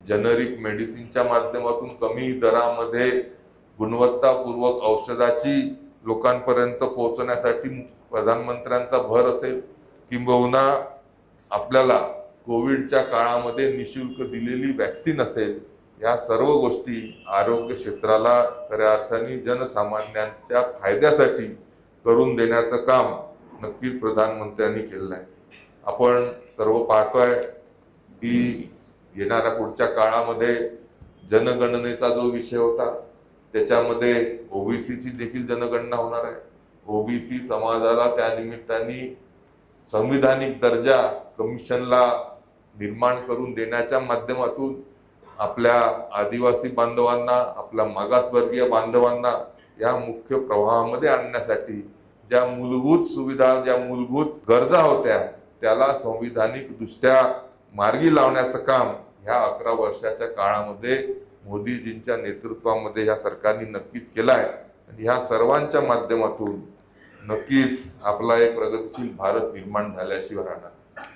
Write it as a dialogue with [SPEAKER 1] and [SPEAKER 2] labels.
[SPEAKER 1] Generic मेडिसिनच्या माध्यमातून कमी दरामध्ये गुणवत्तापूर्वक औषधाची लोकांपर्यंत पोहोचण्यासाठी प्रधानमंत्र्यांचा भर असेल, किंबहुना आपल्याला कोविडच्या काळामध्ये निशुल्क दिलेली वॅक्सिन असेल, या सर्व गोष्टी आरोग्य क्षेत्राला खऱ्या अर्थाने जनसामान्यांच्या फायद्यासाठी करून देण्याचं काम नक्कीच प्रधानमंत्र्यांनी केलेलं आहे। आपण सर्व पाहतोय की येणाऱ्या पुढच्या काळामध्ये जनगणनेचा जो विषय होता त्याच्यामध्ये ओबीसीची देखील जनगणना होणार आहे। ओबीसी समाजाला त्या निमित्ताने संविधानिक दर्जा कमिशनला निर्माण करून देण्याच्या माध्यमातून आपल्या आदिवासी बांधवांना, आपल्या मागासवर्गीय बांधवांना या मुख्य प्रवाहामध्ये आणण्यासाठी ज्या मूलभूत सुविधा, ज्या मूलभूत गरजा होत्या त्याला संविधानिक दृष्ट्या मार्गी लावण्याचं काम ह्या 11 वर्षाच्या काळामध्ये मोदीजींच्या नेतृत्वामध्ये या सरकारने नक्कीच केलं आहे। आणि ह्या सर्वांच्या माध्यमातून नक्कीच आपला एक प्रगतिशील भारत निर्माण झाल्याशिवाय राहणार।